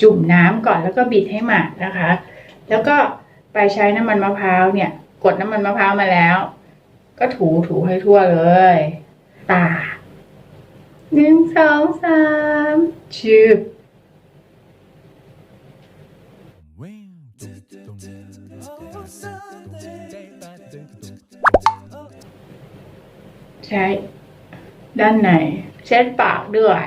จุ่มน้ำก่อนแล้วก็บิดให้หมาดนะคะ แล้วก็ไปใช้น้ำมันมะพร้าวเนี่ยกดน้ำมันมะพร้าวมาแล้วก็ถูให้ทั่วเลยตา1 2 3ชืบใช้ด้านในเช็ดปากด้วย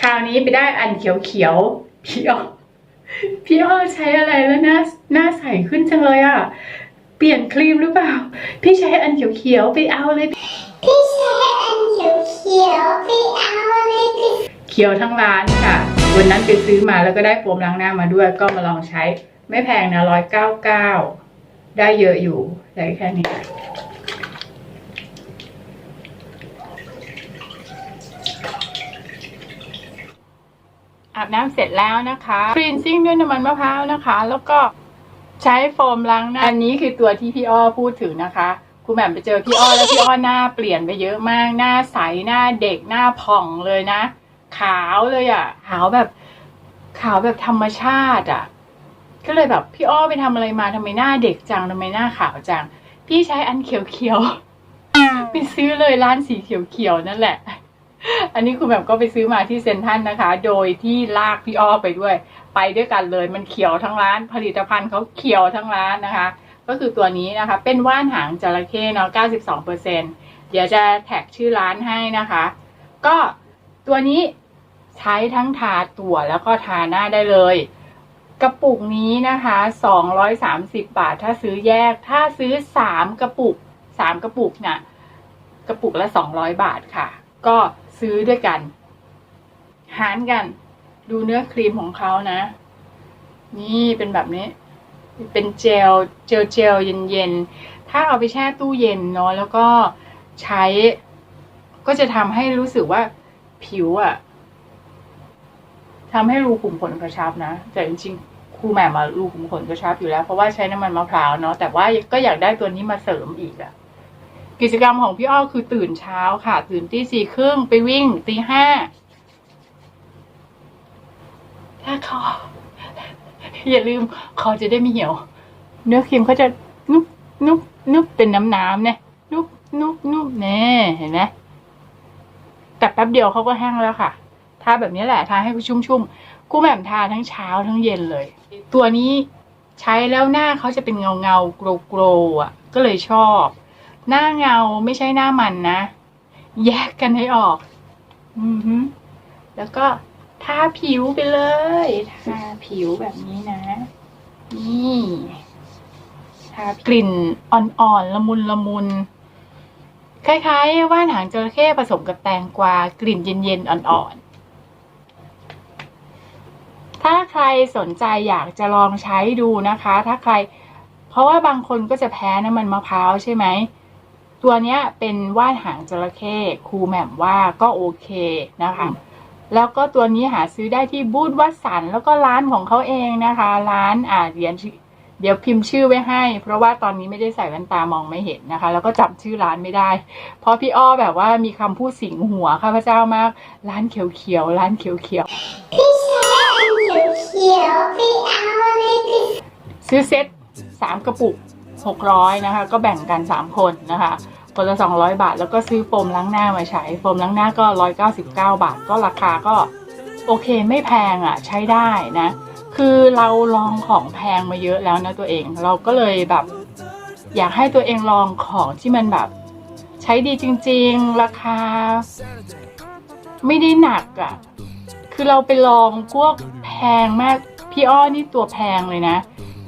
คราวนี้ไปได้อันเขียวๆพี่อ้อใช้อะไรแล้วหน้าใสขึ้นจังเลยอ่ะเปลี่ยนครีมหรือเปล่าพี่ใช้อันเขียวๆไปเอาเลยพี่ใช้อันเขียวๆไปเอาเลยเขียวทั้งร้านค่ะวันนั้นไปซื้อมาแล้วก็ได้โฟมล้างหน้ามาด้วยก็มาลองใช้ไม่แพงนะ199ได้เยอะอยู่ได้แค่นี้อาบน้ำเสร็จแล้วนะคะคลีนซิ่งด้วยน้ำมันมะพร้าวนะคะแล้วก็ใช้โฟมล้างหน้าอันนี้คือตัวที่พี่อ้อพูดถึงนะคะครูแหม่มไปเจอพี่อ้อแล้วพี่อ้อหน้าเปลี่ยนไปเยอะมากหน้าใสหน้าเด็กหน้าผ่องเลยนะขาวเลยอ่ะขาวแบบธรรมชาติอ่ะก็เลยแบบพี่อ้อไปทำอะไรมาทำไมหน้าเด็กจังทำไมหน้าขาวจังพี่ใช้อันเขียวๆไปซื้อเลยร้านสีเขียวๆนั่นแหละอันนี้คุณแบบก็ไปซื้อมาที่เซ็นทรัลนะคะโดยที่ลากพี่อ้อไปด้วยกันเลยมันเขียวทั้งร้านผลิตภัณฑ์เขาเขียวทั้งร้านนะคะก็คือตัวนี้นะคะเป็นว่านหางจระเข้เนาะ 92% เดี๋ยวจะแท็กชื่อร้านให้นะคะก็ตัวนี้ใช้ทั้งทาตัวแล้วก็ทาหน้าได้เลยกระปุกนี้นะคะ230 บาทถ้าซื้อแยกถ้าซื้อ3 กระปุกเนี่ยกระปุกละ200 บาทค่ะก็ซื้อด้วยกันหารกันดูเนื้อครีมของเขานะนี่เป็นแบบนี้เป็นเจลเย็นๆถ้าเอาไปแช่ตู้เย็นเนาะแล้วก็ใช้ก็จะทำให้รู้สึกว่าผิวอะทำให้รูขุมขนกระชับนะแต่จริงๆครูแหม่มรูขุมขนกระชับอยู่แล้วเพราะว่าใช้น้ำมันมะพร้าวเนาะแต่ว่าก็อยากได้ตัวนี้มาเสริมอีกอะกิจกรรมของพี่อ้อคือตื่นเช้าค่ะตื่นตี 4:30ไปวิ่งตี 5ถ้าคออย่าลืมคอจะได้ไม่เหี่ยวเนื้อครีมเขาจะนุบเป็นน้ำเนี่ยนุบแน่เห็นไหมแต่แป๊บเดียวเขาก็แห้งแล้วค่ะทาแบบนี้แหละทาให้ชุ่มๆครูแหม่มทาทั้งเช้าทั้งเย็นเลยตัวนี้ใช้แล้วหน้าเขาจะเป็นเงาโกลอ่ะก็เลยชอบหน้าเงาไม่ใช่หน้ามันนะแยกกันให้ออกแล้วก็ทาผิวไปเลยทาผิวแบบนี้นะนี่ทากลิ่นอ่อนๆละมุนคล้ายๆว่านหางจระเข้ผสมกับแตงกวากลิ่นเย็นๆอ่อนๆถ้าใครสนใจอยากจะลองใช้ดูนะคะถ้าใครเพราะว่าบางคนก็จะแพ้น้ำมันมะพร้าวใช่ไหมตัวเนี้ยเป็นว่านหางจระเข้ครูแหม่มว่าก็โอเคนะคะแล้วก็ตัวนี้หาซื้อได้ที่บูธวัดสันแล้วก็ร้านของเขาเองนะคะร้านเดี๋ยวพิมพ์ชื่อไว้ให้เพราะว่าตอนนี้ไม่ได้ใส่แว่นตามองไม่เห็นนะคะแล้วก็จำชื่อร้านไม่ได้เพราะพี่อ้อแบบว่ามีคำพูดสิงหัวข้าพเจ้ามากร้านเขียวร้านเขียวพี่ชายเขียวไปเอาเลยซื้อเซ็ต3 กระปุก600นะคะก็แบ่งกัน3 คนนะคะคนละ200 บาทแล้วก็ซื้อโฟมล้างหน้ามาใช้โฟมล้างหน้าก็199 บาทก็ราคาก็โอเคไม่แพงใช้ได้นะคือเราลองของแพงมาเยอะแล้วนะตัวเองเราก็เลยแบบอยากให้ตัวเองลองของที่มันแบบใช้ดีจริงๆราคาไม่ได้หนักคือเราไปลองพวกแพงมากพี่อ้อนี่ตัวแพงเลยนะ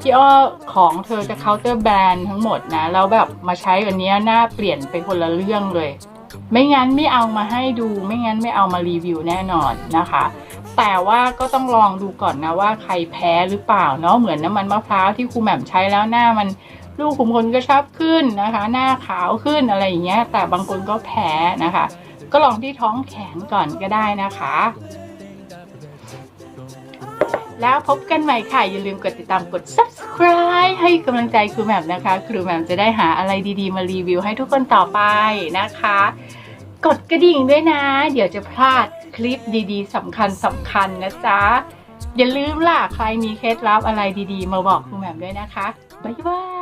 พี่อ้อของเธอจะเคาน์เตอร์แบรนด์ทั้งหมดนะแล้วแบบมาใช้วันนี้หน้าเปลี่ยนไปคนละเรื่องเลยไม่งั้นไม่เอามาให้ดูไม่งั้นไม่เอามารีวิวแน่นอนนะคะแต่ว่าก็ต้องลองดูก่อนนะว่าใครแพ้หรือเปล่าเนาะเหมือนน้ำมันมะพร้าวที่ครูแหม่มใช้แล้วหน้ามันรูขุมขนกระชับขึ้นนะคะหน้าขาวขึ้นอะไรอย่างเงี้ยแต่บางคนก็แพ้นะคะก็ลองที่ท้องแขนก่อนก็ได้นะคะแล้วพบกันใหม่ค่ะอย่าลืมกดติดตามกด subscribe ให้กำลังใจครูแหม่มนะคะครูแหม่มจะได้หาอะไรดีๆมารีวิวให้ทุกคนต่อไปนะคะกดกระดิ่งด้วยนะเดี๋ยวจะพลาดคลิปดีๆสำคัญนะจ๊ะ อย่าลืมล่ะใครมีเคล็ดลับอะไรดีๆมาบอกครูแหม่มด้วยนะคะบ๊ายบาย